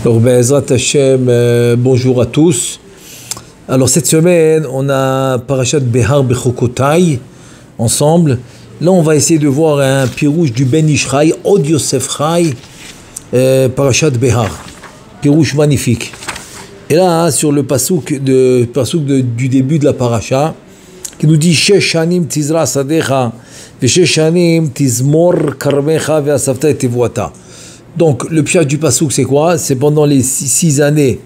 Alors, Be'ezrat Hashem, bonjour à tous. Alors, cette semaine, on a Parashat Behar Bechokotai ensemble. Là, on va essayer de voir un pirouche du Ben Ishraï, Od Yosef Chai, Parashat Behar. Pirouche magnifique. Et là, sur le pasouk du début de la parasha, qui nous dit Shesh shanim tizra sadecha, ve'shesh shanim tizmor karmecha ve'asavta et tevuata. Donc, le pshat du pasouk, c'est quoi? C'est pendant les 6 années,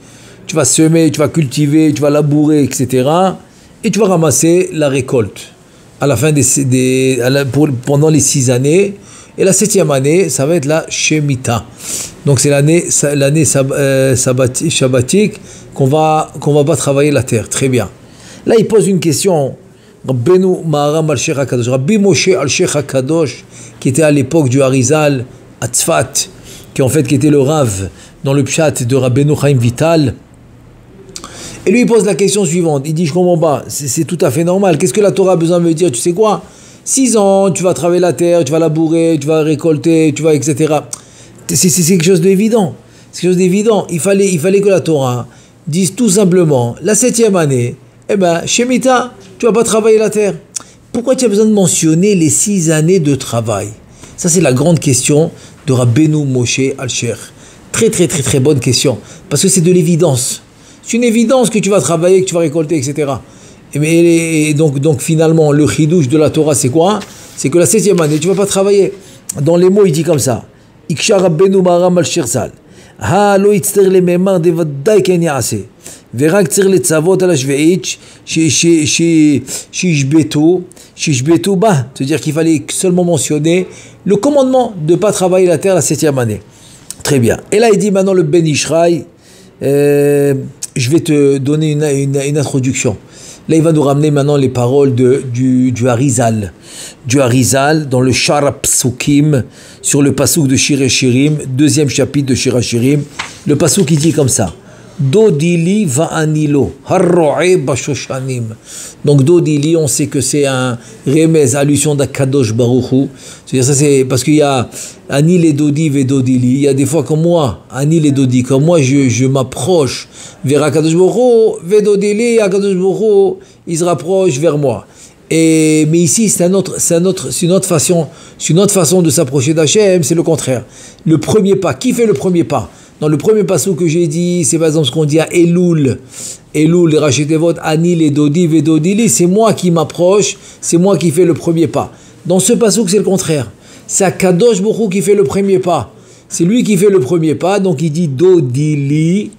tu vas semer, tu vas cultiver, tu vas labourer, etc. Et tu vas ramasser la récolte à la fin pendant les 6 années. Et la 7e année, ça va être la Shemitah. Donc, c'est l'année shabbatique qu'on va pas travailler la terre. Très bien. Là, il pose une question. Rabbeinu Maharam al-Sheikh HaKadosh, Rabbi Moshe al-Sheikh HaKadosh, qui était à l'époque du Harizal à Tzfat, qui était le Rav dans le Pshat de Rabbeinu Chaim Vital. Et lui, il pose la question suivante. Il dit, je comprends pas, c'est tout à fait normal. Qu'est-ce que la Torah a besoin de me dire? Tu sais quoi? 6 ans, tu vas travailler la terre, tu vas labourer, tu vas récolter, etc. C'est quelque chose d'évident. C'est quelque chose d'évident. Il fallait que la Torah dise tout simplement, la 7e année, Shemitah, tu vas pas travailler la terre. Pourquoi tu as besoin de mentionner les 6 années de travail? Ça, c'est la grande question de Rabbeinu Moshe al-Sheikh. Très, très, très, très bonne question. Parce que c'est de l'évidence. C'est une évidence que tu vas travailler, que tu vas récolter, etc. Et donc, finalement, le chidouche de la Torah, c'est quoi? C'est que la 7e année, tu ne vas pas travailler. Dans les mots, il dit comme ça. Iksha Rabbeinu Maharam al-Sheikh Zal. Ha lo yitzter le memar de vadai ken yaase. Verak tzir le tzavot al hashve'it shishbetu ba. C'est-à-dire qu'il fallait seulement mentionner le commandement de ne pas travailler la terre la 7e année. Très bien. Et là, il dit maintenant le Ben Ishraï, je vais te donner une introduction. Là, il va nous ramener maintenant les paroles du Harizal. Du Harizal dans le Shar Psukim, sur le pasouk de Shir Shirim, 2e chapitre de Shir Shirim. Le pasouk, il dit comme ça. Dodili va'anilo, harro'e bashoshanim. Donc Dodili, on sait que c'est un remez, allusion d'Akadosh Baruch Hu. C'est-à-dire ça, c'est parce qu'il y a Anil et Dodi ve Dodili. Il y a des fois comme moi, Anil et Dodi, comme moi je m'approche vers Akadosh Baruch Hu, ve Dodili, Akadosh Baruch Hu, il se rapproche vers moi. Mais ici, c'est une autre façon de s'approcher d'Hachem, c'est le contraire. Le premier pas, qui fait le premier pas? Dans le premier passage que j'ai dit, c'est par exemple ce qu'on dit à Elul, les Rachetevot, Anil et Dodi, Vedodili, c'est moi qui m'approche, c'est moi qui fais le premier pas. Dans ce passage, c'est le contraire. C'est Akadosh Baruch Hu qui fait le premier pas. C'est lui qui fait le premier pas, donc il dit Dodili,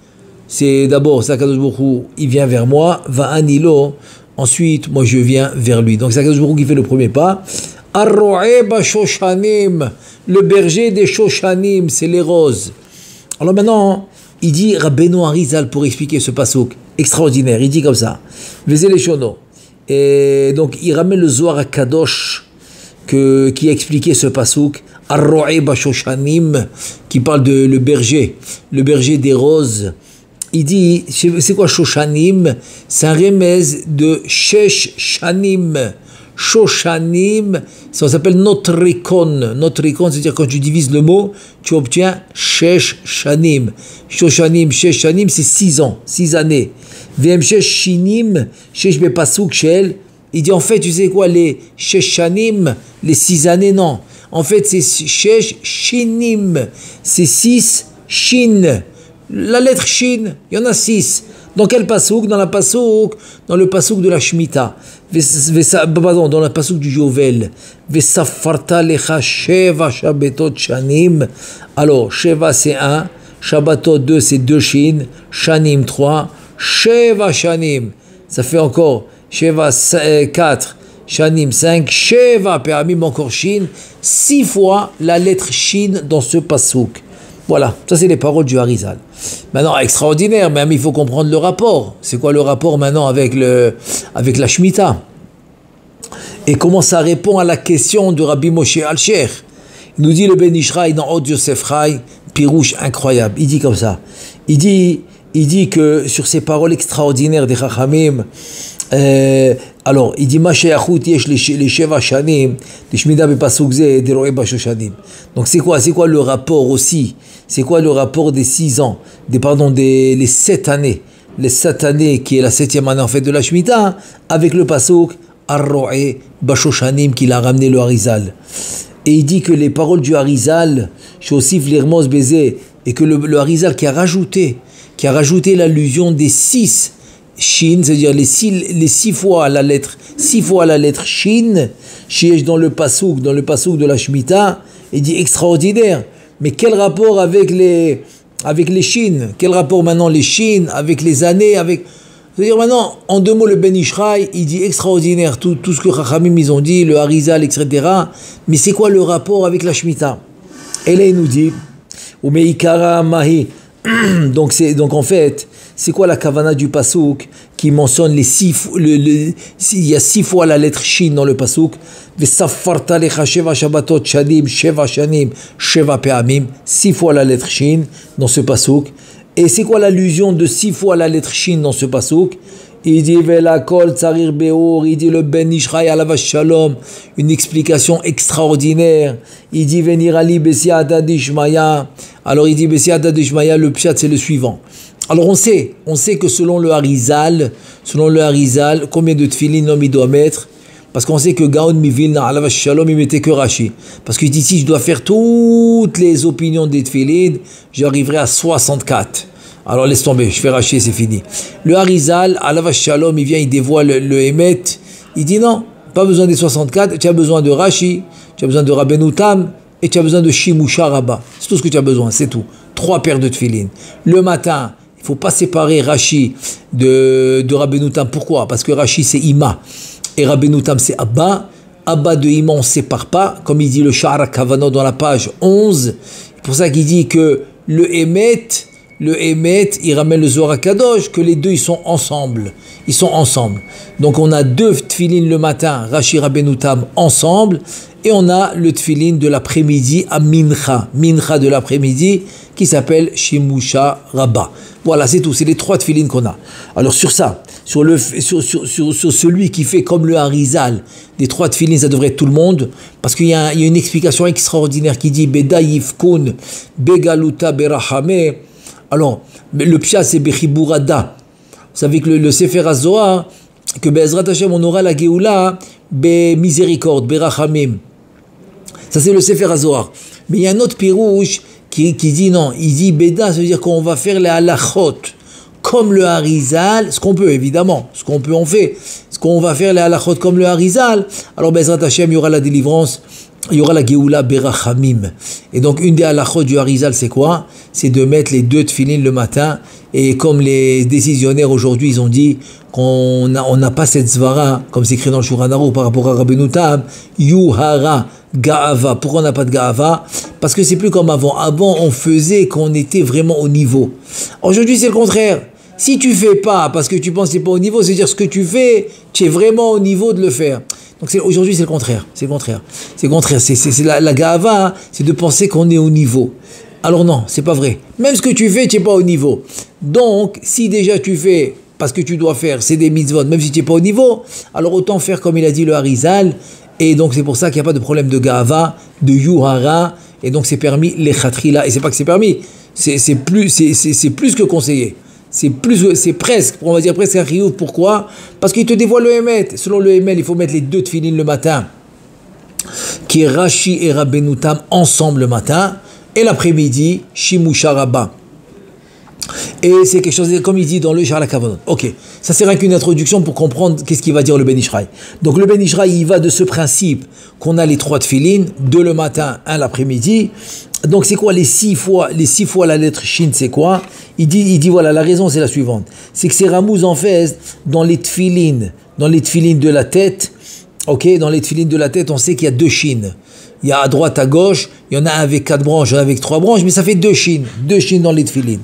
c'est d'abord, c'est Akadosh Baruch Hu, il vient vers moi, va Anilo, ensuite, moi je viens vers lui. Donc c'est Akadosh Baruch Hu qui fait le premier pas. Arro'e bashoshanim, le berger des Shoshanim, c'est les roses. Alors maintenant, il dit Rabbeinu Harizal pour expliquer ce pasouk extraordinaire. Il dit comme ça, Vezé les Shono. Et donc il ramène le Zohar HaKadosh qui a expliqué ce pasouk, Arro'e bashoshanim, qui parle de le berger des roses. Il dit, c'est quoi Shoshanim? C'est un remez de Shesh Shanim. Shoshanim, ça s'appelle Notrikon. Notrikon, c'est-à-dire quand tu divises le mot, tu obtiens Shesh Shanim. Shoshanim, Shesh Shanim, c'est 6 ans, 6 années. VM Shesh Shinim, Shesh Bepasuk Shel. Il dit en fait, tu sais quoi, les Shesh Shanim, les 6 années, non. En fait, c'est Shesh Shinim, c'est 6 Shin. La lettre Shin, il y en a 6. Dans quel pasouk? Dans le pasouk de la Shemitah. Dans le pasouk du Yovel. Vesafarta lecha sheva shabbatot shanim. Alors, sheva c'est 1, shabbatot 2 c'est 2 shin, shanim 3, sheva shanim. Ça fait encore sheva 4, shanim 5, sheva peramim encore shin. 6 fois la lettre shin dans ce pasouk. Voilà, ça c'est les paroles du Harizal. Maintenant, extraordinaire, mais il faut comprendre le rapport. C'est quoi le rapport maintenant avec la Shemitah? Et comment ça répond à la question de Rabbi Moshe al-Sheikh? Il nous dit le Ben Ishraï dans Od Yosef Chai, pirouche incroyable. Il dit comme ça. Il dit que sur ces paroles extraordinaires des Chachamim, Alors, il dit, les Sheva Shanim, les Shmida Bepasuk Ze, des Roé Bashoshanim. Donc, c'est quoi le rapport aussi? C'est quoi le rapport des 6 ans, les 7 années? Les 7 années, qui est la 7e année en fait de la Shemitah, avec le Pasuk, Ar-Roé Bashoshanim, qu'il a ramené le Harizal. Et il dit que les paroles du Harizal, Shosif l'Irmos Bézé, et que le Harizal qui a rajouté l'allusion des 6 Shin, c'est-à-dire les 6 fois la lettre Shin, Shiesh dans le pasuk de la Shemitah, il dit extraordinaire. Mais quel rapport avec les Shin? Quel rapport maintenant les Shin avec les années, c'est-à-dire maintenant, en 2 mots, le Ben Ishraï, il dit extraordinaire, tout ce que Chachamim ils ont dit, le Harizal, etc. Mais c'est quoi le rapport avec la Shemitah? Et là, il nous dit, Umeikara Mahi. Donc en fait, c'est quoi la kavana du pasuk qui mentionne il y a 6 fois la lettre Shin dans le pasuk, Vesafarta lecha sheva shabbatot shanim sheva shanim sheva pe'amim, 6 fois la lettre Shin dans ce pasuk. Et c'est quoi l'allusion de 6 fois la lettre Shin dans ce pasuk? Il dit Vela kol tsarir beor, il dit le Ben Ishraï alav shalom, une explication extraordinaire. Il dit venir ali besiata dishmaya. Alors il dit besiata dishmaya, le pshat c'est le suivant. Alors on sait que selon le Harizal, combien de tefillin l'homme il doit mettre? Parce qu'on sait que Gaon Mivilna alav shalom il mettait que Rashi. Parce qu'il dit si je dois faire toutes les opinions des tefillin, j'arriverai à 64. Alors laisse tomber, je fais Rashi, c'est fini. Le Harizal, alav shalom, il vient, il dévoile le Emet. Il dit non, pas besoin des 64, tu as besoin de Rashi, tu as besoin de Rabbeinu Tam et tu as besoin de Shimusha Rabba. C'est tout ce que tu as besoin, c'est tout. 3 paires de tefillin. Le matin, il ne faut pas séparer Rashi de Rabbeinu Tam. Pourquoi? Parce que Rashi c'est Ima et Rabbeinu Tam c'est Abba. Abba de Ima on ne sépare pas, comme il dit le Sha'ar Kavanot dans la page 11. C'est pour ça qu'il dit que le Emet, il ramène le Zohar Kadosh, que les deux ils sont ensemble. Donc on a 2 tefillin le matin, Rashi Rabbeinu Tam ensemble, et on a le tefillin de l'après-midi à Mincha de l'après-midi, qui s'appelle Shimusha Rabba. Voilà, c'est tout, c'est les 3 tefillin qu'on a. Alors sur ça, sur celui qui fait comme le Harizal, des 3 tefillin, ça devrait être tout le monde, parce qu'il y a une explication extraordinaire qui dit Beda Yifkun, Begaluta Berahame. Alors, le pshat c'est Bechiburada. Vous savez que le Sefer HaZohar, que Be'ezrat Hashem on aura la Geoula, Miséricorde, Berachamim. Ça c'est le Sefer HaZohar. Mais il y a un autre pirouche qui dit non, il dit Beda, ça veut dire qu'on va faire les halachot, comme le Harizal, ce qu'on peut évidemment, ce qu'on peut on fait, ce qu'on va faire les halachot comme le Harizal, alors Be'ezrat Hashem il y aura la délivrance, il y aura la Geoula Berachamim. Et donc une des halachot du Harizal c'est quoi? C'est de mettre les 2 tefillin le matin. Et comme les décisionnaires aujourd'hui ils ont dit qu'on n'a pas cette zvara, comme c'est écrit dans le Shulchan Aruch par rapport à Rabbeinu Tam, Yuhara Gaava. Pourquoi on n'a pas de Gaava? Parce que c'est plus comme avant. Avant on faisait qu'on était vraiment au niveau. Aujourd'hui c'est le contraire. Si tu fais pas parce que tu penses que c'est pas au niveau, c'est-à-dire ce que tu fais, tu es vraiment au niveau de le faire. Donc aujourd'hui c'est le contraire. C'est la Gaava, c'est de penser qu'on est au niveau. Alors non, c'est pas vrai. Même ce que tu fais, tu n'es pas au niveau. Donc, si déjà tu fais, parce que tu dois faire, c'est des mitzvot, même si tu n'es pas au niveau, alors autant faire comme il a dit le Harizal. Et donc c'est pour ça qu'il n'y a pas de problème de Gaava, de Yuhara, et donc c'est permis les Khatrila. Et c'est pas que c'est permis, c'est plus que conseillé. C'est presque, on va dire presque un chiyuv. Pourquoi? Parce qu'il te dévoile le Emet. Selon le Emet, il faut mettre les 2 tefillin le matin, qui est Rashi et Rabbeinu Tam ensemble le matin. Et l'après-midi, Shimusha Rabba. Et c'est quelque chose, comme il dit dans le Sha'ar Kavanot. Ok, ça c'est rien qu'une introduction pour comprendre qu'est-ce qu'il va dire le Ben Ishraï. Donc le Ben Ishraï, il va de ce principe qu'on a les 3 tefillin, 2 le matin, 1 l'après-midi. Donc c'est quoi les 6 fois la lettre Shin, c'est quoi? Il dit voilà, la raison c'est la suivante. C'est que c'est Ramouz en fait dans les tefillin de la tête. Ok, dans les tefillin de la tête, on sait qu'il y a 2 Shin. Il y a à droite, à gauche, il y en a un avec 4 branches, un avec 3 branches, mais ça fait 2 Shin dans les tefillin.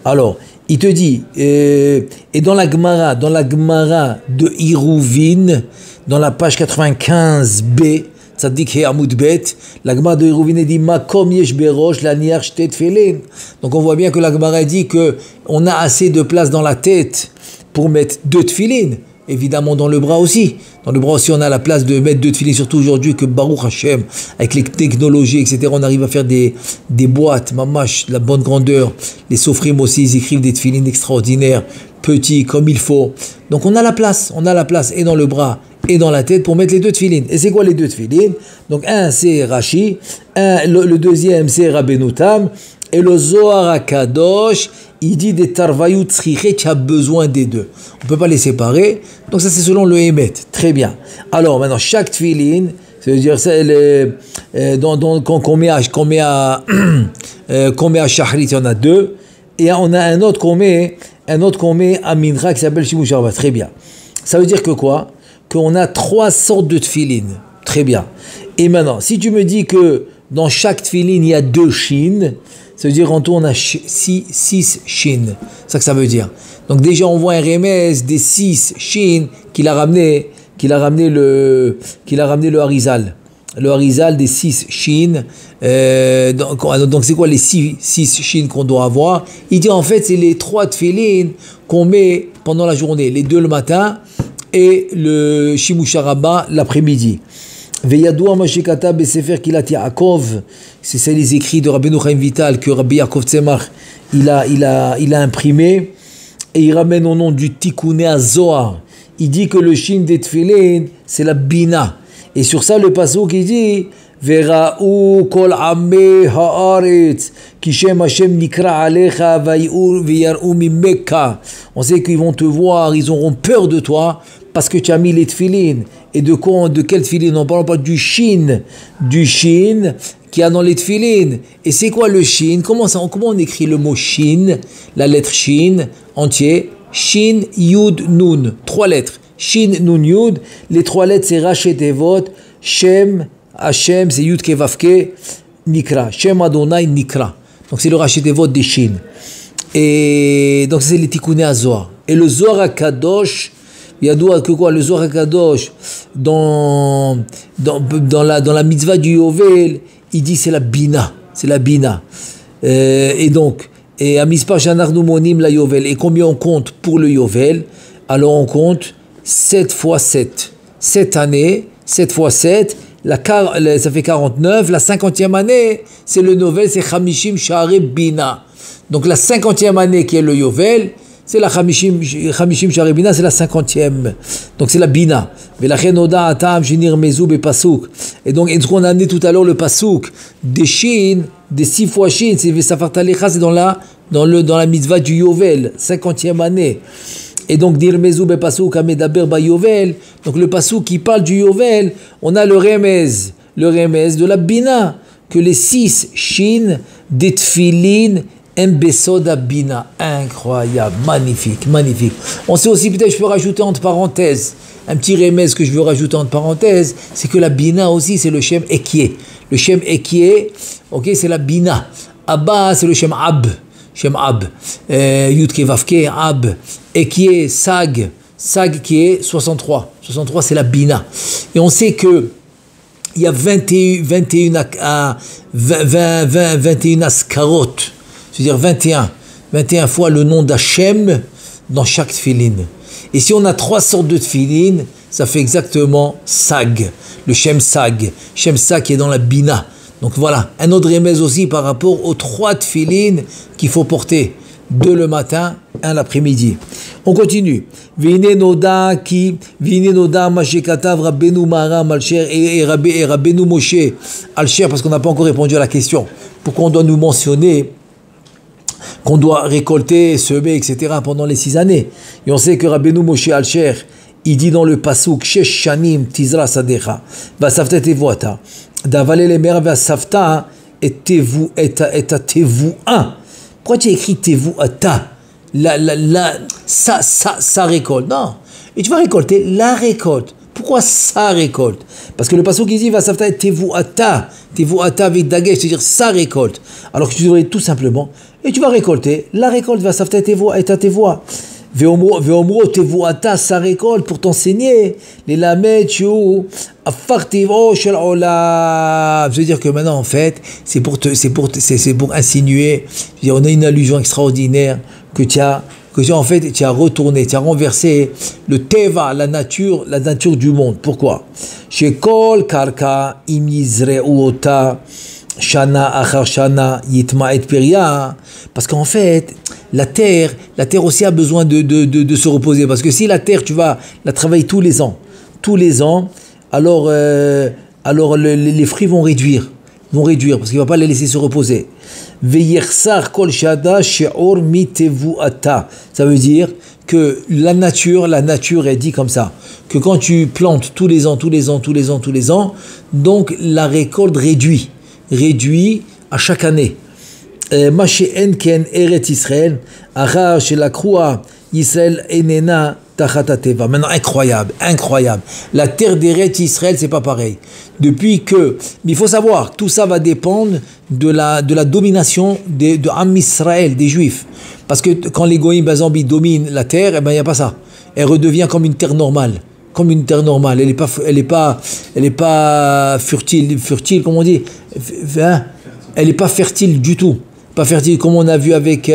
Alors, il te dit, et dans la Gemara de Iruvin, dans la page 95b, Tzadik He Amud Bet, la Gemara de Iruvin dit Makom yesh berosh laniach shtet tefillin. Donc on voit bien que la Gemara dit que on a assez de place dans la tête pour mettre 2 tefillin. évidemment dans le bras aussi. Dans le bras aussi, on a la place de mettre 2 tefilines, surtout aujourd'hui que Baruch Hashem, avec les technologies, etc., on arrive à faire des boîtes, mamash, la bonne grandeur. Les sofrim aussi, ils écrivent des tefilines extraordinaires, petits, comme il faut. Donc on a la place, et dans le bras, et dans la tête pour mettre les 2 tefilines. Et c'est quoi les 2 tefilines? Donc un c'est Rashi, le deuxième c'est Rabbeinu Tam, et le Zohar HaKadosh, il dit des tarvayut tzriche, tu as besoin des 2. On ne peut pas les séparer. Donc ça c'est selon le Hémet. Très bien. Alors maintenant, chaque tefilin, c'est-à-dire qu'on met à Shahrit, il y en a 2. Et on a un autre qu'on met à Mincha qui s'appelle Shimush Arba. Très bien. Ça veut dire que quoi? Qu'on a 3 sortes de tefilin. Très bien. Et maintenant, si tu me dis que dans chaque tefilin, il y a 2 shins, ça veut dire en tout on a 6 shins. C'est ça que ça veut dire. Donc déjà on voit un remez des 6 shins qu'il a ramené le Harizal. Le Harizal des 6 shins. Donc c'est quoi les 6 shins qu'on doit avoir? Il dit en fait c'est les 3 tefilin qu'on met pendant la journée. Les 2 le matin et le Shimush Arba l'après-midi. Veyadoua Mashikata Besefer Kilat Yaakov, c'est ça les écrits de Rabbeinu Chaim Vital que Rabbi Yaakov Tzemach il a imprimé et il ramène au nom du Tikkuné HaZohar. Il dit que le shin des tefilin c'est la bina et sur ça le pasuk il dit Vera'u kol amei haaretz ki shem Hashem nikra alecha vayar'u mimeka. On sait qu'ils vont te voir, ils auront peur de toi parce que tu as mis les tefilin. Et de quel tefilin? On ne parle pas du shin qu'il y a dans les tefilin. Et c'est quoi le shin? Comment on écrit le mot shin? La lettre shin entier. Shin, yud, nun. 3 lettres. Shin, nun, yud. Les 3 lettres c'est Rashi Tevot. Shem, Hashem, c'est yud kevavke, nikra. Shem Adonai, nikra. Donc c'est le Rashi Tevot des shin. Et donc c'est les Tikkuné HaZohar. Et le Zohar HaKadosh, il y a que quoi? Le Zohar HaKadosh, dans la mitzvah du Yovel, il dit c'est la bina. C'est la bina. Et donc, et à Mispar Shanarnu Monim la Yovel. Et combien on compte pour le Yovel? Alors on compte 7 fois 7. 7 années, 7 fois 7, ça fait 49. La 50e année, c'est le Yovel, c'est Chamishim Sha'arei Bina. Donc la 50e année qui est le Yovel, c'est la Chamishim Sha'arei Bina, c'est la 50e. Donc c'est la Bina. Et donc, est-ce qu'on a amené tout à l'heure le pasuk des Shin, des 6 fois Shin, c'est Vesafart Alecha, c'est dans la mitzvah du Yovel, 50e année. Et donc, dire Mezou be pasuk amedaber ba Yovel, donc le pasuk qui parle du Yovel, on a le remez de la Bina, que les 6 Shin des Tfilin Embesoda Bina. Incroyable, magnifique. On sait aussi, peut-être je peux rajouter entre parenthèses, un petit remez que je veux rajouter entre parenthèses, c'est que la Bina aussi, c'est le Shem Ekié. Le Shem Ekié, ok, c'est la Bina. Abba, c'est le Shem Ab. Yud Kevavke, Ab. Ekié, Sag qui est 63. 63, c'est la Bina. Et on sait que il y a 21 askarot, c'est-à-dire 21 fois le nom d'Hachem dans chaque tefilin. Et si on a 3 sortes de tefilin, ça fait exactement Sag, le Shem Sag qui est dans la Bina. Donc voilà, un autre remède aussi par rapport aux 3 tefilin qu'il faut porter, 2 le matin, 1 l'après-midi. On continue. Vine noda mashekatav Rabbeinu Maharam Alcher et Rabbeinu Moshe Alcher, parce qu'on n'a pas encore répondu à la question. Pourquoi on doit nous mentionner qu'on doit récolter, semer, etc. pendant les 6 années. Et on sait que Rabbeinu Moshe Alcher, il dit dans le pasuk Shesh Shanim Tizra Sadecha Vasafta Tevuata Davale les mers Vasafta et Tevu et Tevu 1. Pourquoi tu as écrit Tevu Ata? Ça récolte. Non. Et tu vas récolter la récolte. Pourquoi ça récolte? Parce que le pasuk qui dit Vasafta et Tevu Ata avec Dagesh, c'est-à-dire ça récolte. Alors que tu devrais tout simplement, et tu vas récolter la récolte Vasafta et Tevu. Veomro tevuata sa récolte pour t'enseigner les lamed shu afartivo shel olam. Je veux dire que maintenant en fait c'est pour insinuer, on a une allusion extraordinaire que tu as que en fait, tu as retourné, tu as renversé le teva, la nature du monde. Pourquoi? Chez Kol Karka, Im Yizre'uota, Shana Achar Shana, Yitma et Peria. Parce qu'en fait, la terre aussi a besoin de se reposer. Parce que si la terre, tu vas la travailler tous les ans, alors les fruits vont réduire, parce qu'il ne va pas les laisser se reposer. Veyersar kol shada she'or mitevuata. Ça veut dire que la nature est dit comme ça, que quand tu plantes tous les ans, donc la récolte réduit à chaque année. Masheen ken eret Israël, achar shel kroa Israël enena. Maintenant, incroyable. La terre d'Eretz Israël, c'est pas pareil. Mais il faut savoir, tout ça va dépendre de la domination de Am Israël, des Juifs. Parce que quand les Goïms, par exemple, ils dominent la terre, il n'y a pas ça. Elle redevient comme une terre normale. Elle est pas fertile, comme on dit. Elle n'est pas fertile du tout. Pas fertile, comme on a vu avec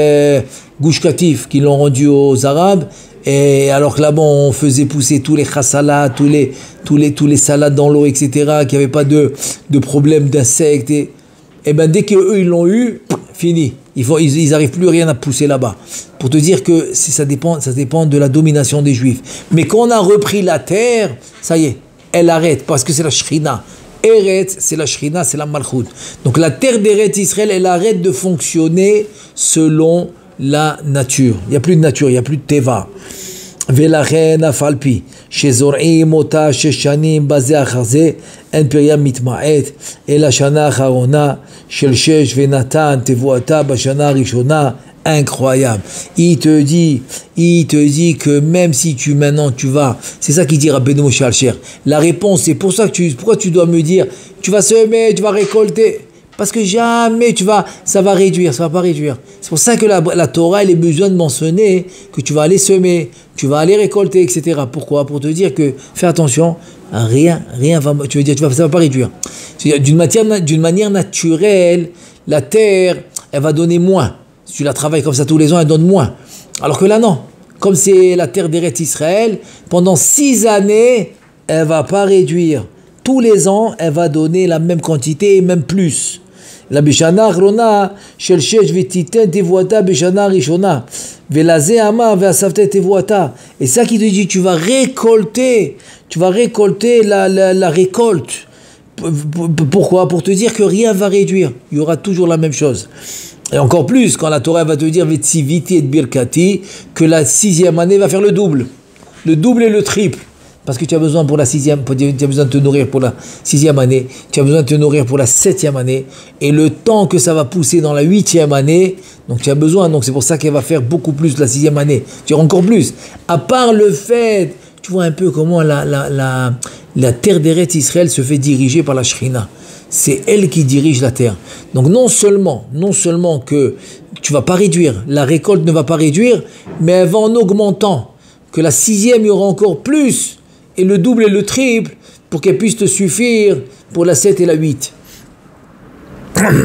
Gush Katif, qui l'ont rendu aux Arabes. Et alors que là-bas, on faisait pousser tous les khassalas, tous les salades dans l'eau, etc., qu'il n'y avait pas de problème d'insectes. Et ben dès qu'eux, ils l'ont eu, fini. Ils n'arrivent plus rien à pousser là-bas. Pour te dire que ça dépend de la domination des Juifs. Mais quand on a repris la terre, ça y est, elle arrête, parce que c'est la Shrina. Eretz, c'est la Shrina, c'est la Malchut. Donc la terre d'Eretz Israël, elle arrête de fonctionner selon la nature. Il n'y a plus de nature, il n'y a plus de teva. ולכן אף על פי שזורעים אותה 6 שנים בזה אחר זה, אין פריה מתמעט, אלא שנה האחרונה של 6 ונתן תבואתה בשנה הראשונה. Incroyable. Il te dit que même si maintenant tu vas, c'est ça qu'il dit Rabbeinu Moshe Alsher. La réponse, c'est pour ça que pourquoi tu dois me dire, tu vas semer, tu vas récolter. Parce que jamais ça va réduire, ça va pas réduire. C'est pour ça que la Torah, elle a besoin de mentionner que tu vas aller semer, tu vas aller récolter, etc. Pourquoi? Pour te dire que, fais attention, rien va, ça va pas réduire. D'une manière naturelle, la terre, elle va donner moins. Si tu la travailles comme ça tous les ans, elle donne moins. Alors que là, non. Comme c'est la terre d'Eretz Israël, pendant 6 années, elle va pas réduire. Tous les ans, elle va donner la même quantité et même plus. La bishana achrona shel shesh v'titen tevuata bishana rishona velazeh amar ve'asavte tevuata. Et ça qui te dit, tu vas récolter la récolte. Pourquoi? Pour te dire que rien va réduire. Il y aura toujours la même chose. Et encore plus, quand la Torah va te dire v'tziviti et birkati, que la 6e année va faire le double et le triple. Parce que tu as besoin pour la 6e, tu as besoin de te nourrir pour la 6e année, tu as besoin de te nourrir pour la 7e année, et le temps que ça va pousser dans la 8e année, donc tu as besoin, donc c'est pour ça qu'elle va faire beaucoup plus la 6e année, tu as encore plus. À part le fait, tu vois un peu comment la terre d'Eretz Israël se fait diriger par la Shrina. C'est elle qui dirige la terre. Donc non seulement que tu vas pas réduire, la récolte ne va pas réduire, mais elle va en augmentant, que la 6e, il y aura encore plus, et le double et le triple, pour qu'elle puisse te suffire pour la 7 et la 8.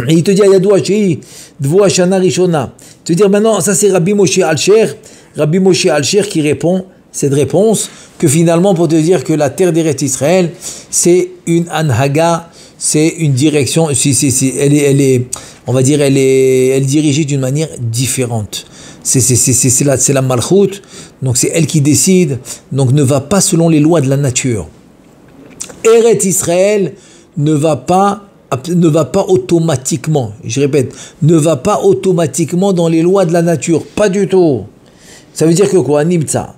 Et il te dit, Ayadoua Shei, Dvoa Shana Rishona. Te dire maintenant, ça c'est Rabbi Moshe Alsher qui répond cette réponse, que finalement, pour te dire que la terre d'Eretz Israël, c'est une anhaga, c'est une direction, elle est dirigée d'une manière différente. C'est la malchut, donc c'est elle qui décide, donc ne va pas selon les lois de la nature. Eretz Israël ne va pas automatiquement, je répète, ne va pas automatiquement dans les lois de la nature, pas du tout. Ça veut dire que quoi? Nimtza,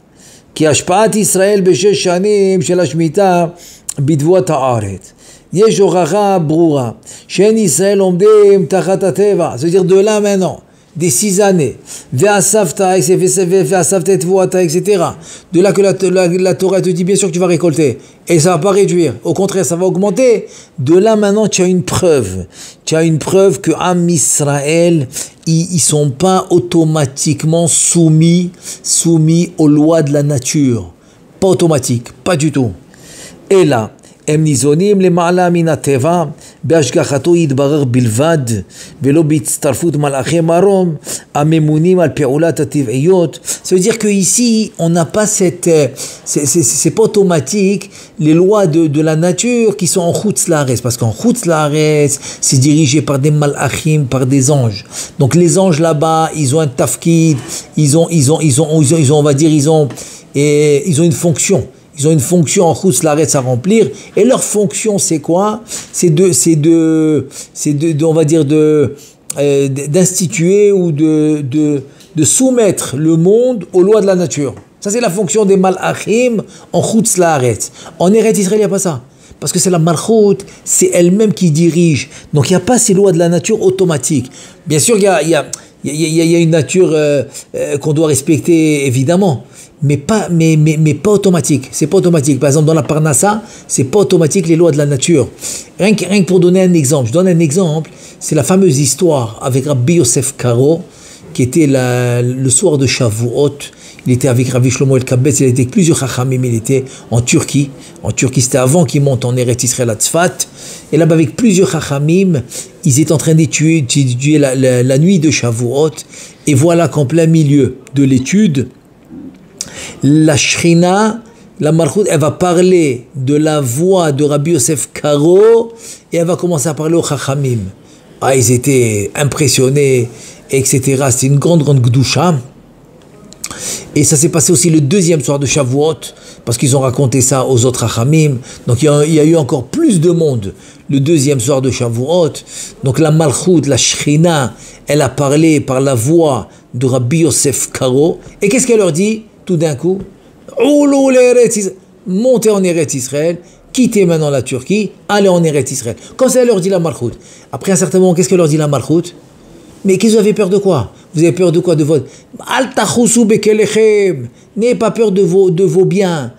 ki hashpaat Israël b'shesh shanim shel hashmita bidvuat haaretz. Yesh horacha brura, she'en Israël omdim tachat hateva. Ça veut dire de là maintenant, des 6 années, etc. De là que la Torah te dit bien sûr que tu vas récolter. Et ça ne va pas réduire. Au contraire, ça va augmenter. De là maintenant, tu as une preuve. Tu as une preuve que Am Israël, ils ne sont pas automatiquement soumis aux lois de la nature. Pas automatique, pas du tout. Et là, הם ניזונים למעלה מן הטבע, בהשגחתו יתברר בלבד, ולא בהצטרפות מלאכי מרום, הממונים על פעולת הטבעיות. Ça veut dire que ici, on n'a pas cette, c'est pas automatique, les lois de la nature qui sont en Chutz Laaretz, parce qu'en Chutz Laaretz, c'est dirigé par des malachim, par des anges. Donc les anges là-bas, ils ont un tafkid, ils ont, on va dire, ils ont une fonction. Ils ont une fonction en Chutz Laaretz à remplir, et leur fonction c'est quoi? C'est on va dire d'instituer ou de soumettre le monde aux lois de la nature. Ça c'est la fonction des malachim en Chutz Laaretz. En Eretz Israël il n'y a pas ça, parce que c'est la malchut, c'est elle-même qui dirige. Donc il n'y a pas ces lois de la nature automatiques. Bien sûr il y a une nature qu'on doit respecter évidemment, mais pas automatique. C'est pas automatique. Par exemple, dans la Parnassa, c'est pas automatique les lois de la nature. Rien que pour donner un exemple. Je donne un exemple. C'est la fameuse histoire avec Rabbi Yosef Karo, qui était le soir de Shavuot. Il était avec Rabbi Shlomo El-Kabetz. Il était avec plusieurs Chachamim. Il était en Turquie. En Turquie, c'était avant qu'il monte en Eretz Israël à Tzfat. Et là-bas, avec plusieurs Chachamim, ils étaient en train d'étudier la nuit de Shavuot. Et voilà qu'en plein milieu de l'étude, la Shrina, la Malchut, elle va parler de la voix de Rabbi Yosef Karo et elle va commencer à parler aux Chachamim. Ah, ils étaient impressionnés, etc. C'était une grande Gdusha. Et ça s'est passé aussi le deuxième soir de Shavuot, parce qu'ils ont raconté ça aux autres Chachamim. Donc il y a eu encore plus de monde le deuxième soir de Shavuot. Donc la Malchut, la Shrina, elle a parlé par la voix de Rabbi Yosef Karo. Et qu'est-ce qu'elle leur dit tout d'un coup? Montez en Eretz Israël, quittez maintenant la Turquie, allez en Eretz Israël. Comme ça, elle leur dit la Malchut. Après un certain moment, qu'est-ce qu'elle leur dit la Malchut? Mais qu'est-ce que vous avez peur de quoi? Vous avez peur de quoi? De votre... Al tachousu bekelechem. N'ayez pas peur de vos biens.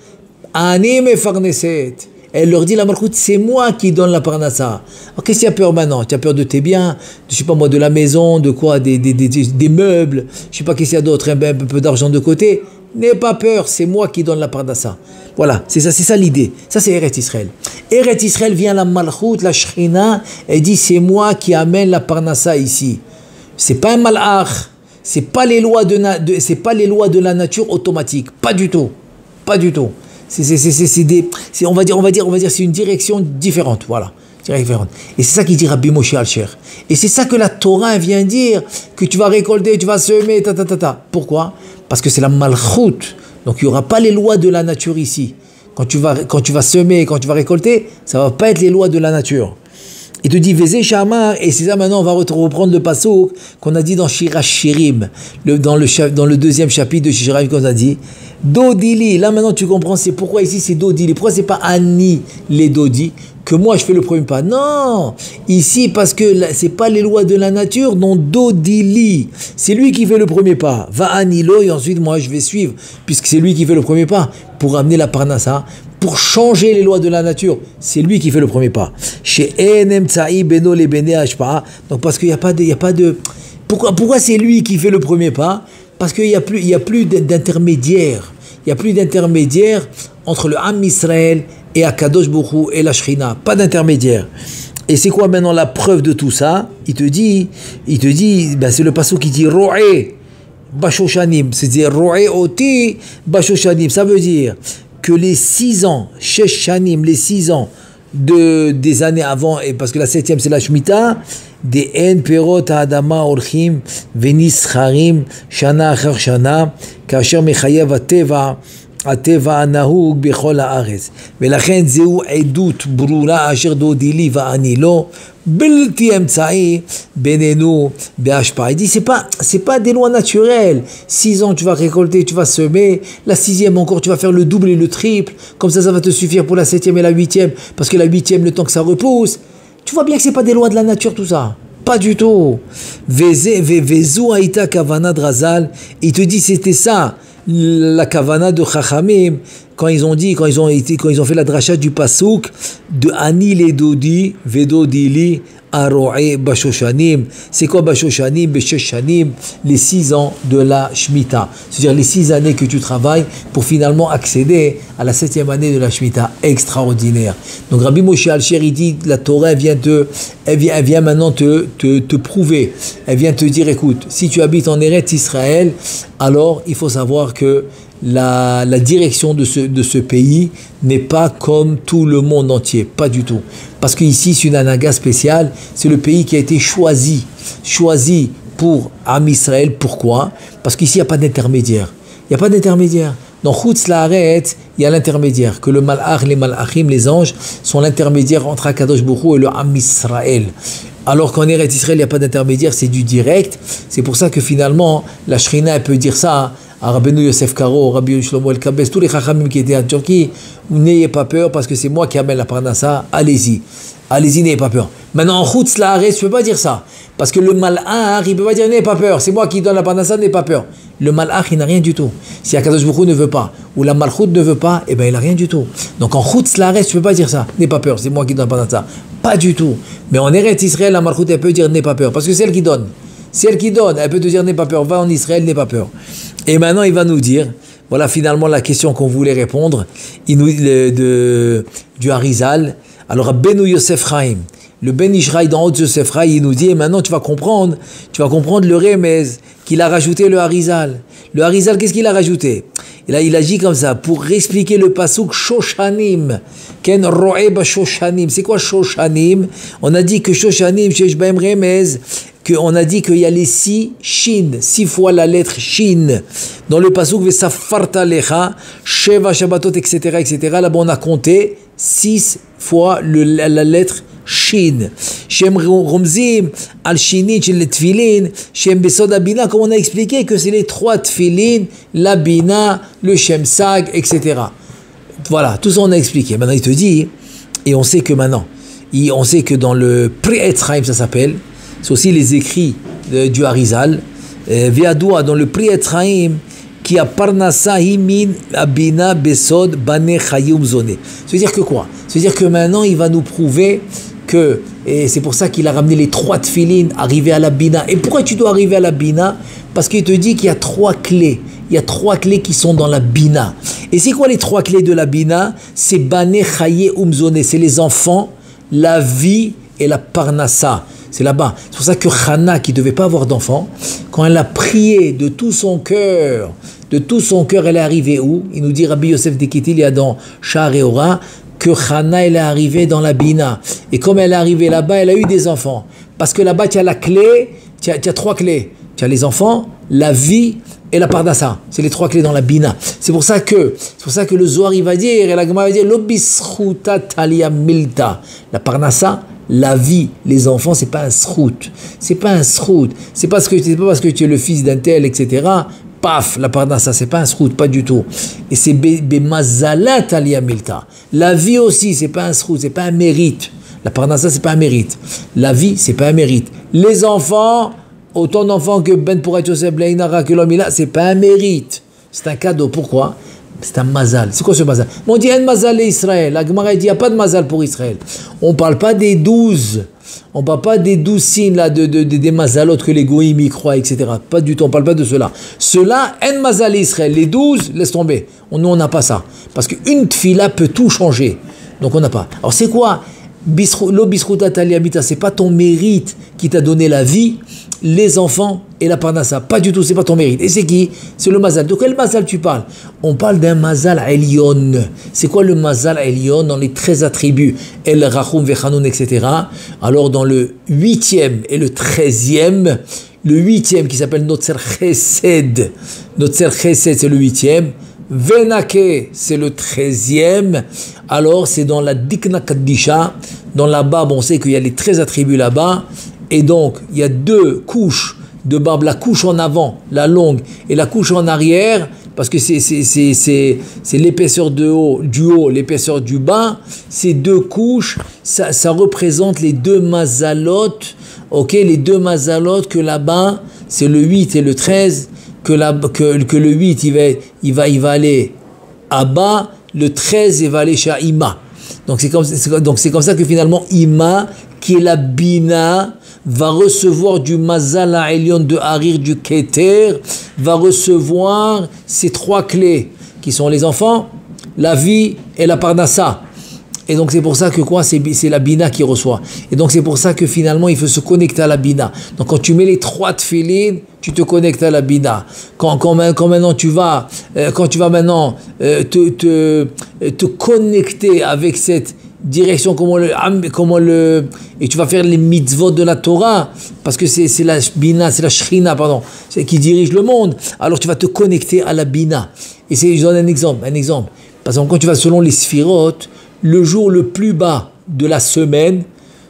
Ani mefarneset. Elle leur dit la Malchut, c'est moi qui donne la Parnassa. Alors qu'est-ce que tu as peur maintenant? Tu as peur de tes biens, je sais pas moi, de la maison, de quoi, des meubles, je sais pas qu'est-ce qu'il y a d'autre, un peu d'argent de côté. N'aie pas peur, c'est moi qui donne la Parnassa. Voilà, c'est ça l'idée. Ça c'est Eretz Israël. Eretz Israël vient la Malchut, la Shrina, elle dit c'est moi qui amène la Parnassa ici. C'est pas un malach, c'est pas les lois de la nature automatique, pas du tout. On va dire c'est une direction différente, voilà. Et c'est ça qu'il dit Rabbi Moshe Alsher. Et c'est ça que la Torah vient dire, que tu vas récolter, tu vas semer, Pourquoi? Parce que c'est la malchut. Donc il n'y aura pas les lois de la nature ici. Quand tu vas semer, quand tu vas récolter, ça ne va pas être les lois de la nature. Il te dit Vezé Shamar, et c'est ça maintenant on va reprendre le passouk qu'on a dit dans Shirash Shirim, dans le deuxième chapitre de Shirim qu'on a dit. Dodili, là maintenant tu comprends c'est pourquoi ici c'est Dodili, pourquoi c'est pas Ani les Dodi, que moi je fais le premier pas. Non, ici parce que c'est pas les lois de la nature, non Dodili, c'est lui qui fait le premier pas. Va Anilo et ensuite moi je vais suivre, puisque c'est lui qui fait le premier pas pour amener la Parnassa, pour changer les lois de la nature, c'est lui qui fait le premier pas. Chez Enem Tsaï Beno le Bene Ashpa, donc parce qu'il n'y a pas de pourquoi c'est lui qui fait le premier pas? Parce qu'il n'y a plus d'intermédiaire. Il n'y a plus d'intermédiaire entre le Am Israël et Akadosh Baruch Hu et la Shrina. Pas d'intermédiaire. Et c'est quoi maintenant la preuve de tout ça? Il te dit, c'est le passage qui dit Ro'e Bashoshanim. C'est-à-dire Ro'e Oti Bashoshanim. Ça veut dire que les 6 ans, Shesh Shanim, les 6 ans des années avant, et parce que la 7e c'est la Shemitah, des en perot האדמה הולכים ונסחרים שנה אחר שנה כאשר מחייב הטבע הנהוג בכל הארץ ולכן זהו עדות ברורה אשר דודי לי ואני לא בלתי אמצעי בינינו בהשפעה. Il dit c'est pas des lois naturelles. 6 ans tu vas récolter, tu vas semer, la 6e encore tu vas faire le double et le triple, comme ça va te suffire pour la 7e et la 8e, parce que la 8e le temps que ça repousse. Tu vois bien que c'est pas des lois de la nature tout ça. Pas du tout. Vezu aïta kavana drazal. Il te dit c'était ça la kavana de Chachamim quand ils ont fait la dracha du pasouk de Ani le Dodi, Vedodili, Aroé Bashoshanim. C'est quoi Bashoshanim? Beshoshanim, les 6 ans de la Shemitah. C'est-à-dire les 6 années que tu travailles pour finalement accéder à la 7e année de la Shemitah. Extraordinaire. Donc Rabbi Moshe Alcher, dit, la Torah elle vient maintenant te prouver. Elle vient te dire, écoute, si tu habites en Eretz Israël, alors il faut savoir que la direction de ce pays n'est pas comme tout le monde entier, pas du tout. Parce qu'ici, c'est une anaga spéciale, c'est le pays qui a été choisi pour Am Israël. Pourquoi? Parce qu'ici, il n'y a pas d'intermédiaire. Il n'y a pas d'intermédiaire. Dans Chutz La'aretz, il y a l'intermédiaire, que le malach, les malachim, les anges, sont l'intermédiaire entre Akadosh Baruch Hu et le Am Israël. Alors qu'en Eretz Israël, il n'y a pas d'intermédiaire, c'est du direct. C'est pour ça que finalement, la Shrina, elle peut dire ça à Rabbeinu Yosef Karo, Rabbi Shlomo El-Kabes, tous les Chachamim qui étaient en Turquie, n'ayez pas peur parce que c'est moi qui amène la Parnassa, allez-y, n'ayez pas peur. Maintenant, en Chutz La'aretz, tu ne peux pas dire ça, parce que le malach, il ne peut pas dire n'ayez pas peur, c'est moi qui donne la Parnassa, n'ayez pas peur. Le malach, il n'a rien du tout. Si Akadosh Baruch Hu ne veut pas, ou la malchut ne veut pas, eh bien il n'a rien du tout. Donc en Chutz La'aretz, tu ne peux pas dire ça, n'ayez pas peur, c'est moi qui donne la Parnassa. Pas du tout. Mais en Eretz Israël, la malchut, elle peut dire n'ayez pas peur, parce que c'est elle qui donne. C'est elle qui donne, elle peut te dire n'aie pas peur, va en Israël, n'aie pas peur. Et maintenant il va nous dire, voilà finalement la question qu'on voulait répondre, du Harizal. Alors Benu Yosef Chaim, le Ben Ishraï d'en haut de Yosef Chaim, il nous dit, et maintenant tu vas comprendre le remez qu'il a rajouté le Harizal. Le Harizal, qu'est-ce qu'il a rajouté? Et là, il agit comme ça, pour expliquer le pasuk Shoshanim. Ken ro'e ba Shoshanim. C'est quoi Shoshanim? On a dit que Shoshanim, shesh bahem remez, on a dit qu'il y a les 6 shin, 6 fois la lettre shin. Dans le pasuk vesafarta lecha, sheva shabbatot, etc., etc. Là-bas, on a compté 6 fois la lettre shin. Shem romzim al shinit shel tefilin, shem besod abina, comme on a expliqué que c'est les 3 tefilin, la bina, le shem sag, etc. Voilà, tout ça on a expliqué. Maintenant il te dit, et on sait que maintenant, on sait que dans le Pri Etz Chaim, ça s'appelle, c'est aussi les écrits du Harizal, Viadoua, dans le Pri Etz Chaim, qui a parnassa himin abina besod bane chayum zone. Ça veut dire que quoi? Ça veut dire que maintenant il va nous prouver que, et c'est pour ça qu'il a ramené les 3 tefilin, arriver à la bina. Et pourquoi tu dois arriver à la bina? Parce qu'il te dit qu'il y a 3 clés. Il y a 3 clés qui sont dans la bina. Et c'est quoi les 3 clés de la bina? C'est bane chaye umzone, c'est les enfants, la vie et la parnassa. C'est là-bas. C'est pour ça que Chana, qui ne devait pas avoir d'enfant, quand elle a prié de tout son cœur, elle est arrivée où? Il nous dit Rabbi Yosef Dekitil, il y a dans Sha'ar Eora, que Chana, elle est arrivée dans la Bina. Et comme elle est arrivée là-bas, elle a eu des enfants. Parce que là-bas, tu as la clé, tu as 3 clés. Tu as les enfants, la vie et la Parnassa. C'est les 3 clés dans la Bina. C'est pour ça que le Zohar, il va dire, et la Gemara va dire, Lobisruta talia milta. La Parnassa, la vie, les enfants, c'est pas un srout. C'est pas un srout. C'est pas parce que tu es le fils d'un tel, etc. Paf, la Parnassa, c'est pas un srout, pas du tout. Et c'est Bemazalat talia milta. La vie aussi, c'est pas un srout, c'est pas un mérite. La Parnassa, c'est pas un mérite. La vie, c'est pas un mérite. Les enfants, autant d'enfants que Ben Porat Yosef Leinara que l'homme il a, c'est pas un mérite. C'est un cadeau. Pourquoi? C'est un mazal. C'est quoi ce mazal? On dit un mazal et Israël. La Gemara dit il n'y a pas de mazal pour Israël. On ne parle pas des 12. On ne parle pas des 12 signes là, des mazalotes que les goïms y croient, etc. Pas du tout. On ne parle pas de cela. Cela, un mazal et Israël. Les 12, laisse tomber. Nous, on n'a pas ça. Parce qu'une tfila peut tout changer. Donc, on n'a pas. Alors, c'est quoi? Lo bisruta taliamita, c'est pas ton mérite qui t'a donné la vie, les enfants et la parnassa. Pas du tout, c'est pas ton mérite. Et c'est qui? C'est le mazal. De quel mazal tu parles? On parle d'un mazal elyon. C'est quoi le mazal elyon dans les 13 attributs? El rachum vechanun, etc. Alors dans le 8e et le 13e, le 8e qui s'appelle Notzer Chesed. Notzer Chesed, c'est le 8e. Venake, c'est le 13e. Alors, c'est dans la Dikna Kaddisha. Dans la barbe, on sait qu'il y a les 13 attributs là-bas. Et donc, il y a 2 couches de barbe. La couche en avant, la longue, et la couche en arrière. Parce que c'est l'épaisseur du haut, l'épaisseur du bas. Ces 2 couches, ça représente les 2 mazalotes. Ok, les 2 mazalotes que là-bas, c'est le 8 et le 13. Que le 8, il va aller à bas, le 13, il va aller chez Ima. Donc c'est comme ça que finalement Ima, qui est la Bina, va recevoir du Mazal Ha'elyon de Harir du Keter, va recevoir ces 3 clés, qui sont les enfants, la vie et la Parnassa. Et donc c'est pour ça que quoi, c'est la Bina qui reçoit. Et donc c'est pour ça que finalement il faut se connecter à la Bina. Donc quand tu mets les 3 tefilin, tu te connectes à la Bina. Quand maintenant tu vas maintenant te connecter avec cette direction, et tu vas faire les mitzvot de la Torah, parce que c'est la Bina, c'est la Shrina, pardon, c'est qui dirige le monde. Alors tu vas te connecter à la Bina. Et je donne un exemple. Par exemple, quand tu vas selon les sphirotes, le jour le plus bas de la semaine,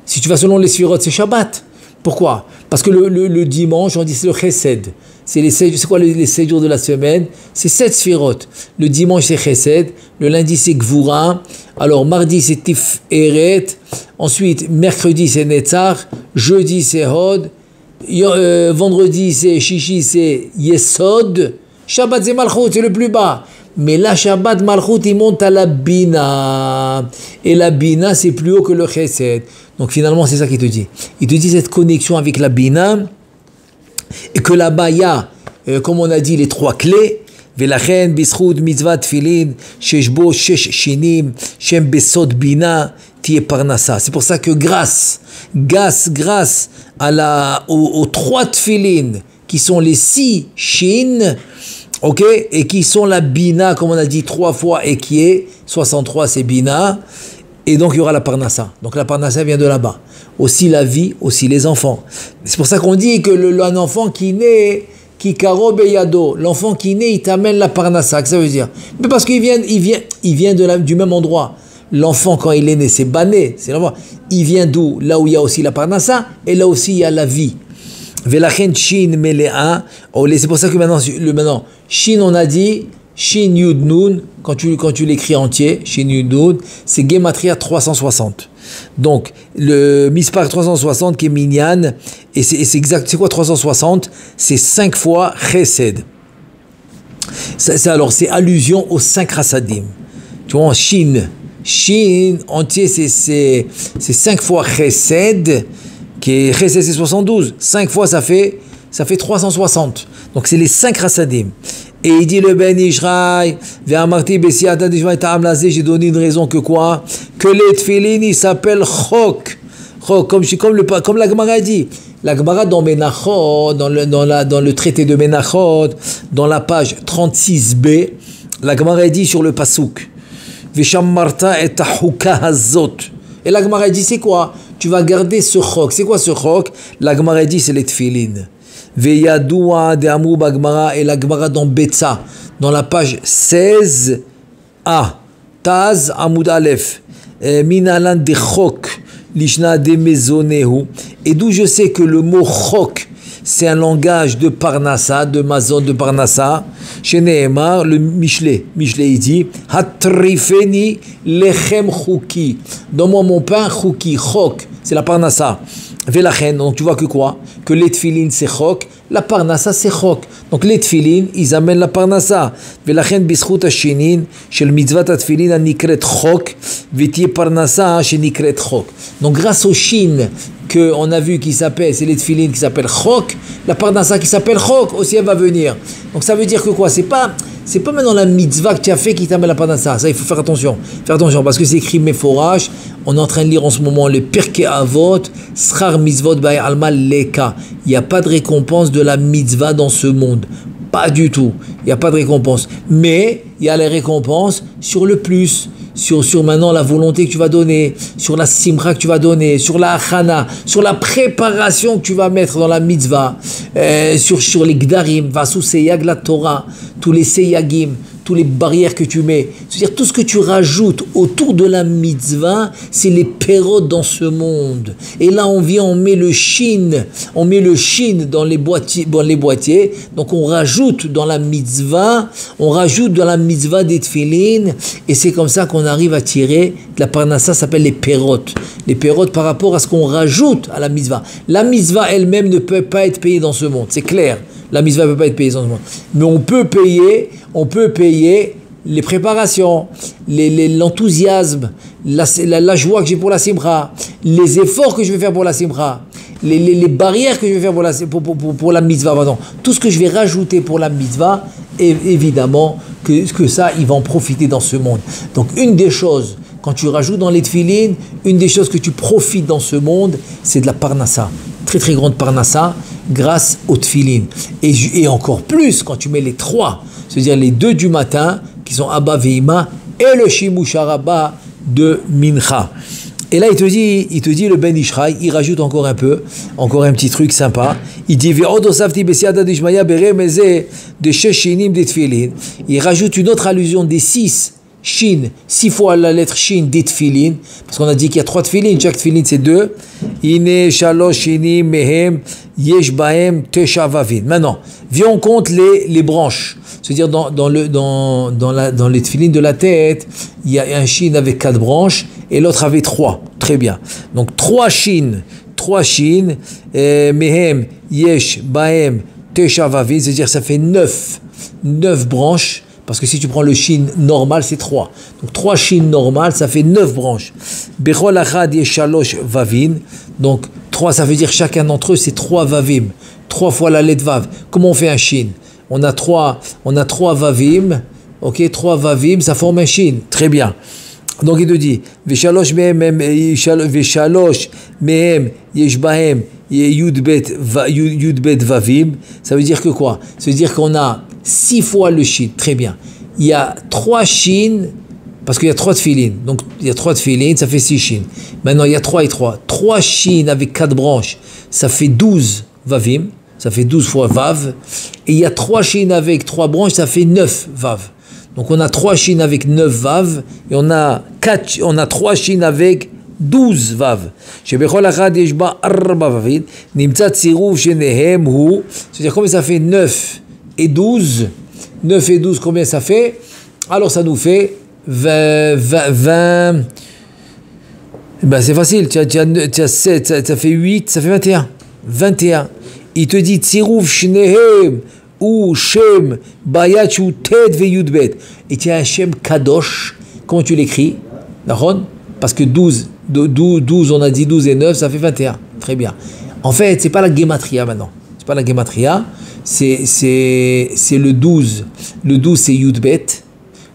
si tu vas selon les sphirotes, c'est Shabbat. Pourquoi? Parce que le dimanche, on dit c'est le Chesed. C'est quoi les 7 jours de la semaine? C'est 7 sphirotes. Le dimanche, c'est Chesed. Le lundi, c'est Gvura. Alors, mardi, c'est Tiferet. Ensuite, mercredi, c'est Netzach. Jeudi, c'est Hod. Vendredi, c'est Shishi, c'est Yesod. Shabbat, c'est Malchut, c'est le plus bas. Mais la Shabbat Malchut, il monte à la Bina. Et la Bina, c'est plus haut que le Chesed. Donc finalement, c'est ça qu'il te dit. Il te dit cette connexion avec la Bina. Et que là-bas, il y a, comme on a dit, les 3 clés. Velachen, Bisroud, Mitzvah, Tfilin, Sheshbo, Shesh, Shinim, Shem, Besod, Bina, Tie Parnassa. C'est pour ça que grâce aux 3 Tfilin, qui sont les 6 Shin, ok, et qui sont la Bina, comme on a dit 3 fois, et qui est 63, c'est Bina, et donc il y aura la Parnassa. Donc la Parnassa vient de là-bas. Aussi la vie, aussi les enfants. C'est pour ça qu'on dit que un enfant qui naît, qui karo beyado, l'enfant qui naît, il t'amène la Parnassa. Qu'est-ce que ça veut dire? Mais parce qu'il vient du même endroit. L'enfant, quand il est né, c'est Bané, c'est l'enfant. Il vient d'où? Là où il y a aussi la Parnassa, et là aussi il y a la vie. Velachen Shin Melea. C'est pour ça que maintenant, Shin, on a dit, Shin Yud Nun, quand tu l'écris entier, Shin Yud Nun, c'est Gematria 360. Donc, le Mispar 360 qui est Minyan, et c'est exact, c'est quoi 360? C'est 5 fois Chesed. Alors, c'est allusion aux 5 Chassadim. Tu vois, en Shin entier, c'est 5 fois Chesed, qui est Chesed, c'est 72. 5 fois, ça fait 360. Donc, c'est les 5 Chassadim. Et il dit le Ben Ishraï, j'ai donné une raison que quoi? Que les Tfilin, il s'appelle Chok. Comme la Gemara dit. La Gemara dans Menachot, dans le traité de Menachot, dans la page 36b, la Gemara dit sur le Pasuk. Veshammarta et Tahuka Hazot. Et la Gemara dit c'est quoi? Tu vas garder ce Chok. C'est quoi ce Chok? La Gemara dit c'est les Tfilin. Veyadoua de Amrou Bagmara et la Gemara dans Betsa, dans la page 16a, Taz Amoud Aleph, Minalan de Chok, Lishna de Mezonehu. Et d'où je sais que le mot Chok, c'est un langage de Parnassa, de Mazon de Parnassa. Chez Nehemar, le Michelet il dit Hatrifeni lechem chouki. Donne-moi mon pain chouki, chok, c'est la Parnassa. Velachen, donc tu vois que quoi? Que les tfilin c'est chok, la Parnassa c'est chok. Donc les tfilin, ils amènent la Parnassa. Velachen bischut hashinin, shel mitzvat atfilin anikret chok, vetiye Parnassa shenikret chok. Donc grâce au shin que on a vu qui s'appelle, c'est les tfilin qui s'appelle chok, la Parnassa qui s'appelle chok aussi elle va venir. Donc ça veut dire que quoi? C'est pas maintenant la mitzvah que tu as fait qui t'amène la Parnassa. Ça il faut faire attention. Parce que c'est écrit Meforach. On est en train de lire en ce moment le Pirkei Avot, Schar Mitzvot Ba'ay Alma Leka. Il n'y a pas de récompense de la mitzvah dans ce monde. Pas du tout. Il n'y a pas de récompense. Mais il y a les récompenses sur le plus. Sur maintenant la volonté que tu vas donner, sur la simra que tu vas donner, sur la achana, sur la préparation que tu vas mettre dans la mitzvah, sur les gdarim, vasu seyag la Torah, tous les seyagim, toutes les barrières que tu mets, c'est-à-dire tout ce que tu rajoutes autour de la mitzvah, c'est les pérodes dans ce monde. Et là on met le shin dans les boîtiers, donc on rajoute dans la mitzvah des tefillin, et c'est comme ça qu'on arrive à tirer de la parnassa, ça s'appelle les pérodes. Les pérodes par rapport à ce qu'on rajoute à la mitzvah. La mitzvah elle-même ne peut pas être payée dans ce monde, c'est clair. La mitzvah ne peut pas être payée dans ce monde. Mais on peut payer les préparations, l'enthousiasme, la joie que j'ai pour la simra, les efforts que je vais faire pour la simra, les barrières que je vais faire pour la mitzvah, pardon. Tout ce que je vais rajouter pour la mitzvah, évidemment que ça, il va en profiter dans ce monde. Donc une des choses, quand tu rajoutes dans les tefilines, une des choses que tu profites dans ce monde, c'est de la parnassa. Très très grande parnassa grâce aux tefilines. Et encore plus quand tu mets les trois, c'est-à-dire les deux du matin, qui sont Abba Veima, et le Shimush Araba de Mincha. Et là, il te dit le Ben Ishraï, il rajoute encore un petit truc sympa. Il dit, il rajoute une autre allusion des 6 Shin, 6 fois la lettre Shin des tefilin, parce qu'on a dit qu'il y a 3 tefilin, chaque tefilin c'est 2. Ine shalosh shinim mehem yesh bahem tesha vavin. Maintenant, viens on compte les branches. C'est-à-dire dans les tefilin de la tête, il y a un Shin avec 4 branches et l'autre avec 3. Très bien. Donc 3 Shin, mehem yesh bahem tesha vavin, c'est-à-dire ça fait 9 branches. Parce que si tu prends le shin normal, c'est 3. Donc 3 shin normal, ça fait 9 branches. Bechol achad yeshalosh vavin. Donc 3, ça veut dire chacun d'entre eux, c'est 3 vavim. 3 fois la lettre vav. Comment on fait un shin? On a 3 vavim. Ok, 3 vavim, ça forme un shin. Très bien. Donc il te dit, Veshalosh mehem yeshbahem yudbet vavim. Ça veut dire que quoi? Ça veut dire qu'on a 6 fois le shin, très bien. Il y a 3 shin, parce qu'il y a 3 tefilin. Donc il y a 3 tefilin, ça fait 6 shin. Maintenant il y a 3 et 3. 3 shin avec 4 branches, ça fait 12 vavim, ça fait 12 fois vav. Et il y a 3 shin avec 3 branches, ça fait 9 vav. Donc on a 3 shin avec 9 vav, et on a 3 shin avec 12 vav. שבכל אחד יש בה 4 vavim. נמצא צירוף שניהם הוא, c'est-à-dire combien ça fait 9 et 12, 9 et 12, combien ça fait? Alors ça nous fait 20, ben c'est facile, tu as 7, ça fait 8, ça fait 21. 21. Il te dit Tsirouf Shnehem ou Shem Bayat ou Ted ve Yudbet. Et tu as un Shem Kadosh, comment tu l'écris? D'accord? Parce que 12, on a dit 12 et 9, ça fait 21. Très bien. En fait, c'est pas la Gematria maintenant. C'est pas la Gematria. C'est le 12. Le 12, c'est Yudbet.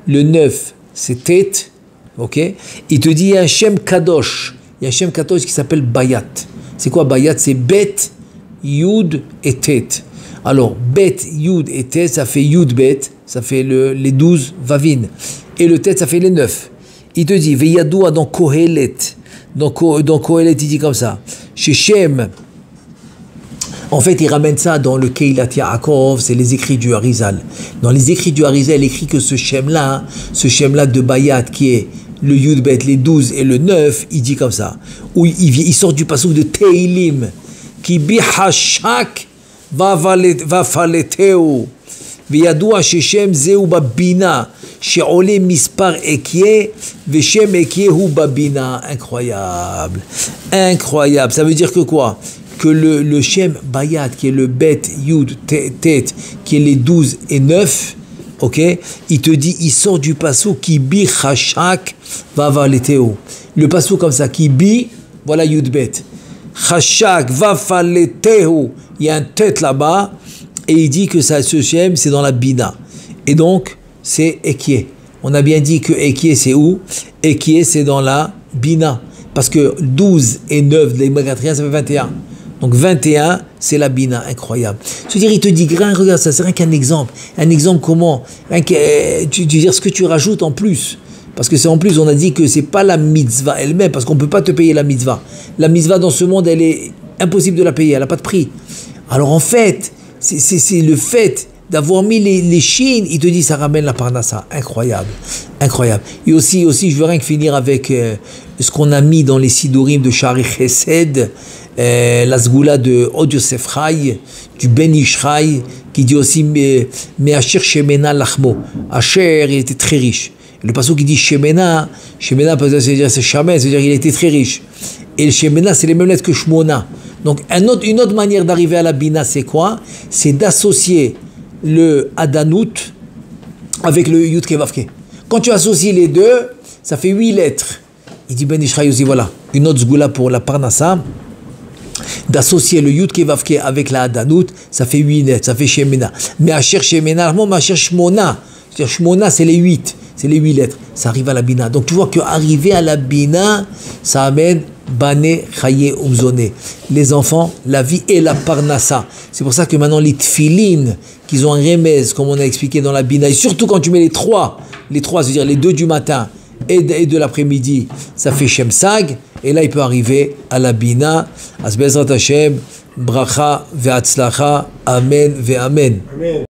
Le 9, c'est Tet. Ok? Il te dit, il y a un Shem Kadosh. Il y a un Shem Kadosh qui s'appelle Bayat. C'est quoi Bayat? C'est Bet, Yud et Tet. Alors, Bet, Yud et Tet, ça fait Yudbet. Ça fait les 12 Vavin. Et le Tet, ça fait les 9. Il te dit, Veyadoua dans Kohelet. Dans Kohelet, il dit comme ça. Chez Shem. En fait, il ramène ça dans le Keilat Yaakov, c'est les écrits du Harizal. Dans les écrits du Harizal, il écrit que ce Shem-là de Bayat, qui est le Yudbet, les 12 et le 9, il dit comme ça. Où il sort du passouk de Teilim, qui bihashak va faleteu, viyadua sheshem zeu babina, she'ole mispar ekie, veshem ekie hu babina. Incroyable. Incroyable. Ça veut dire que quoi? Que le Shem Bayat, qui est le Bet, Yud, Tet, qui est les 12 et 9, ok, il te dit, il sort du passouk qui bi chashak va valeteo. Le passouk comme ça, qui bi, voilà Yud Bet. Chashak va valeteo. Il y a un tête là-bas, et il dit que ça, ce Shem, c'est dans la Bina. Et donc, c'est Ekie. On a bien dit que Ekie, c'est où? Ekie, c'est dans la Bina. Parce que 12 et 9 de l'Imagatria, ça fait 21. Donc 21, c'est la Bina, incroyable. C'est-à-dire, il te dit, regarde, ça c'est rien qu'un exemple. Un exemple comment? Tu dire ce que tu rajoutes en plus. Parce que c'est en plus, on a dit que c'est pas la mitzvah elle-même, parce qu'on ne peut pas te payer la mitzvah. La mitzvah dans ce monde, elle est impossible de la payer, elle n'a pas de prix. Alors en fait, c'est le fait d'avoir mis les chines, il te dit, ça ramène la parnassa. Incroyable, incroyable. Et aussi, je veux rien que finir avec ce qu'on a mis dans les Sidurim de Shari Chesed, la Sgoula de Od Yosef Chai, du Ben Ishraï, qui dit aussi mais Asher Shemena Lachmo. Asher, il était très riche. Le passage qui dit Shemena, c'est-à-dire c'est Shamen, c'est-à-dire qu'il était très riche. Et le Shemena, c'est les mêmes lettres que Shmona. Donc une autre manière d'arriver à la Bina, c'est quoi? C'est d'associer le Adanout avec le Yud Kevavke. Quand tu associes les deux, ça fait 8 lettres. Il dit Ben Ishraï aussi, voilà, une autre zgoula pour la Parnassa, d'associer le Yud Kevavke avec la Hadanout, ça fait 8 lettres, ça fait Shemena. Mais à chercher Shemena, mais à chercher Shmona. C'est-à-dire Shmona, c'est les 8, c'est les 8 lettres. Ça arrive à la Bina. Donc tu vois qu'arriver à la Bina, ça amène Bane Chaye Umzone. Les enfants, la vie et la Parnassa. C'est pour ça que maintenant les Tfilin, qu'ils ont un remèze, comme on a expliqué dans la Bina, et surtout quand tu mets les trois, c'est-à-dire les 2 du matin et de l'après-midi, ça fait Shemsag, et là il peut arriver à la Bina. Asbezrat Hashem, Bracha ve'atzlacha, Amen ve'amen.